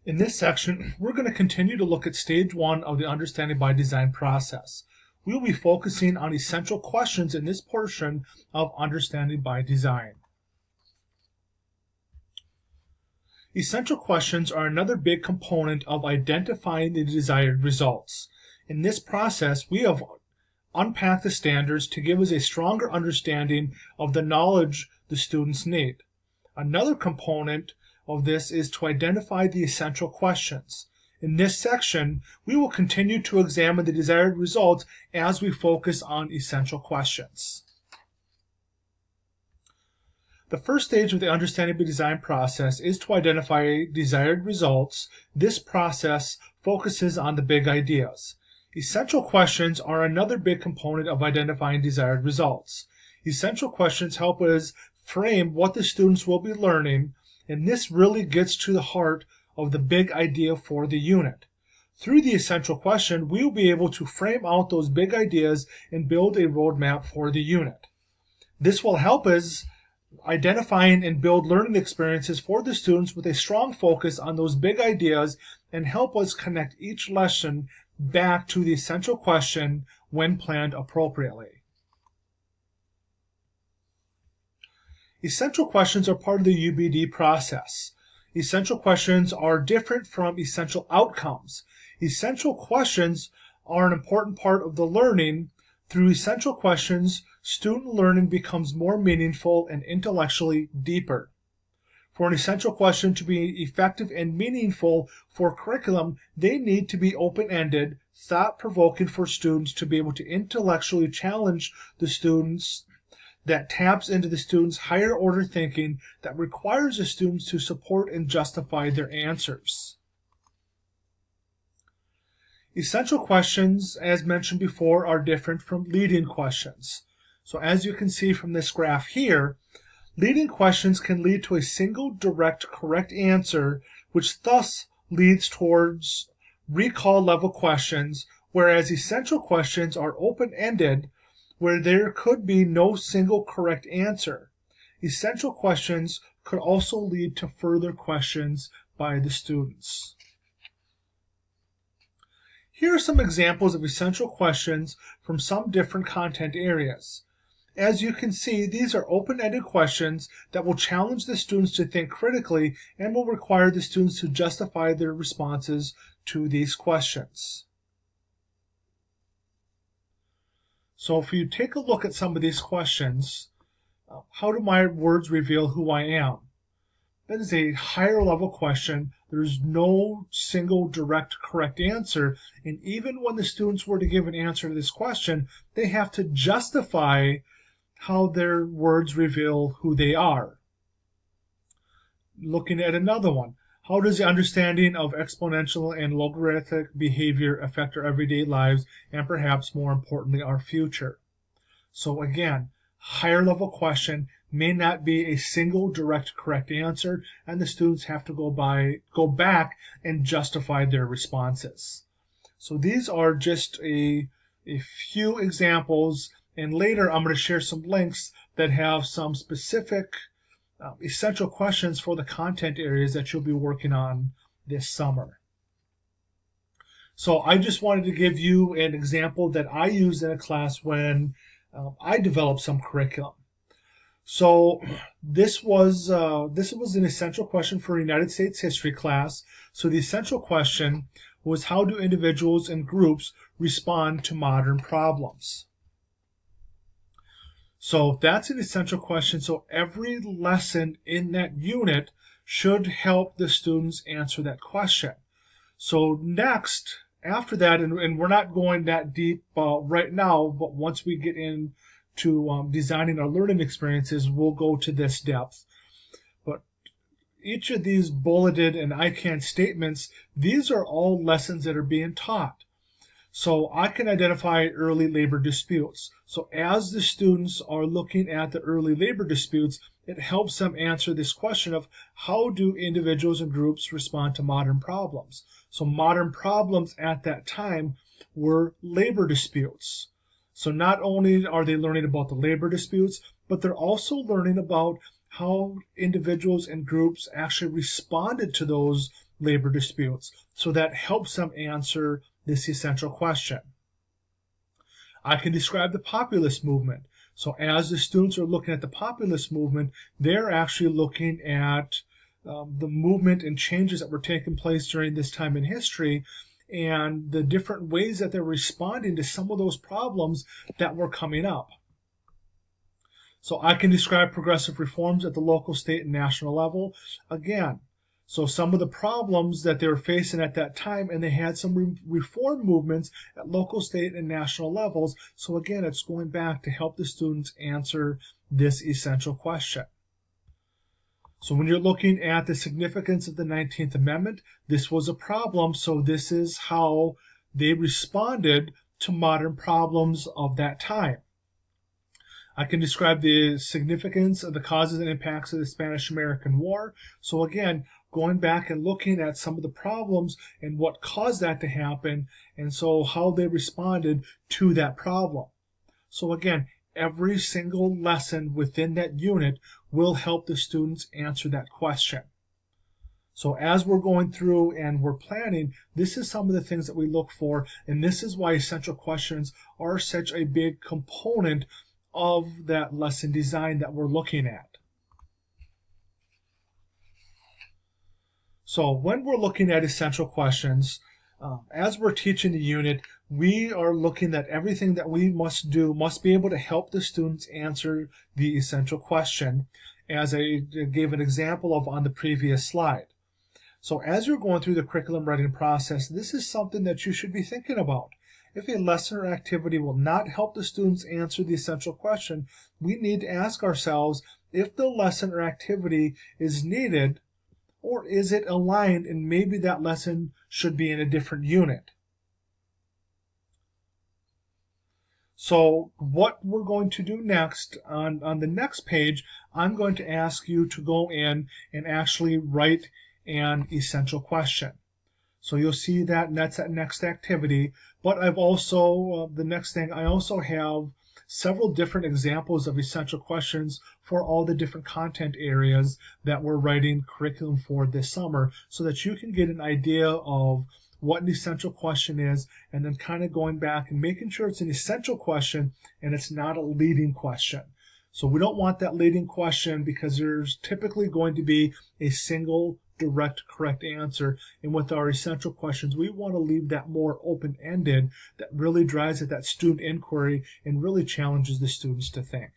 In this section, we're going to continue to look at stage 1 of the Understanding by Design process. We will be focusing on essential questions in this portion of Understanding by Design. Essential questions are another big component of identifying the desired results. In this process, we have unpacked the standards to give us a stronger understanding of the knowledge the students need. Another component of this is to identify the essential questions. In this section, we will continue to examine the desired results as we focus on essential questions. The first stage of the Understanding by Design process is to identify desired results. This process focuses on the big ideas. Essential questions are another big component of identifying desired results. Essential questions help us frame what the students will be learning, and this really gets to the heart of the big idea for the unit. Through the essential question, we will be able to frame out those big ideas and build a roadmap for the unit. This will help us identifying and build learning experiences for the students with a strong focus on those big ideas and help us connect each lesson back to the essential question when planned appropriately. Essential questions are part of the UbD process. Essential questions are different from essential outcomes. Essential questions are an important part of the learning. Through essential questions, student learning becomes more meaningful and intellectually deeper. For an essential question to be effective and meaningful for curriculum, they need to be open-ended, thought-provoking for students to be able to intellectually challenge the students, that taps into the students' higher order thinking, that requires the students to support and justify their answers. Essential questions, as mentioned before, are different from leading questions. So as you can see from this graph here, leading questions can lead to a single direct correct answer, which thus leads towards recall level questions, whereas essential questions are open-ended, where there could be no single correct answer. Essential questions could also lead to further questions by the students. Here are some examples of essential questions from some different content areas. As you can see, these are open-ended questions that will challenge the students to think critically and will require the students to justify their responses to these questions. So if you take a look at some of these questions, how do my words reveal who I am? That is a higher level question. There's no single direct correct answer, and even when the students were to give an answer to this question, they have to justify how their words reveal who they are. Looking at another one, how does the understanding of exponential and logarithmic behavior affect our everyday lives and perhaps more importantly our future? So again, higher level question, may not be a single direct correct answer, and the students have to go back and justify their responses. So these are just a few examples, and later I'm going to share some links that have some specific essential questions for the content areas that you'll be working on this summer. So I just wanted to give you an example that I used in a class when I developed some curriculum. So this was an essential question for a United States history class. So the essential question was, how do individuals and groups respond to modern problems? So that's an essential question. So every lesson in that unit should help the students answer that question. So next, after that, and we're not going that deep right now, but once we get into designing our learning experiences, we'll go to this depth. But each of these bulleted and I can statements, these are all lessons that are being taught. So I can identify early labor disputes. So as the students are looking at the early labor disputes, it helps them answer this question of, how do individuals and groups respond to modern problems? So modern problems at that time were labor disputes. So not only are they learning about the labor disputes, but they're also learning about how individuals and groups actually responded to those labor disputes. So that helps them answer this essential question. I can describe the populist movement. So as the students are looking at the populist movement, they're actually looking at the movement and changes that were taking place during this time in history and the different ways that they're responding to some of those problems that were coming up. So I can describe progressive reforms at the local, state, and national level. Again, so some of the problems that they were facing at that time, and they had some reform movements at local, state, and national levels. So again, it's going back to help the students answer this essential question. So when you're looking at the significance of the 19th Amendment, this was a problem, so this is how they responded to modern problems of that time. I can describe the significance of the causes and impacts of the Spanish-American War. So again, going back and looking at some of the problems and what caused that to happen, and so how they responded to that problem. So again, every single lesson within that unit will help the students answer that question. So as we're going through and we're planning, this is some of the things that we look for, and this is why essential questions are such a big component of that lesson design that we're looking at. So when we're looking at essential questions, as we're teaching the unit, we are looking at everything that we must do must be able to help the students answer the essential question, as I gave an example of on the previous slide. So as you're going through the curriculum writing process, this is something that you should be thinking about. If a lesson or activity will not help the students answer the essential question, we need to ask ourselves if the lesson or activity is needed, or is it aligned and maybe that lesson should be in a different unit. So what we're going to do next, on the next page, I'm going to ask you to go in and actually write an essential question. So you'll see that, and that's that next activity. But I've also, the next thing, I also have several different examples of essential questions for all the different content areas that we're writing curriculum for this summer, so that you can get an idea of what an essential question is, and then kind of going back and making sure it's an essential question and it's not a leading question. So we don't want that leading question, because there's typically going to be a single direct correct answer, and with our essential questions we want to leave that more open-ended, that really drives at that student inquiry and really challenges the students to think.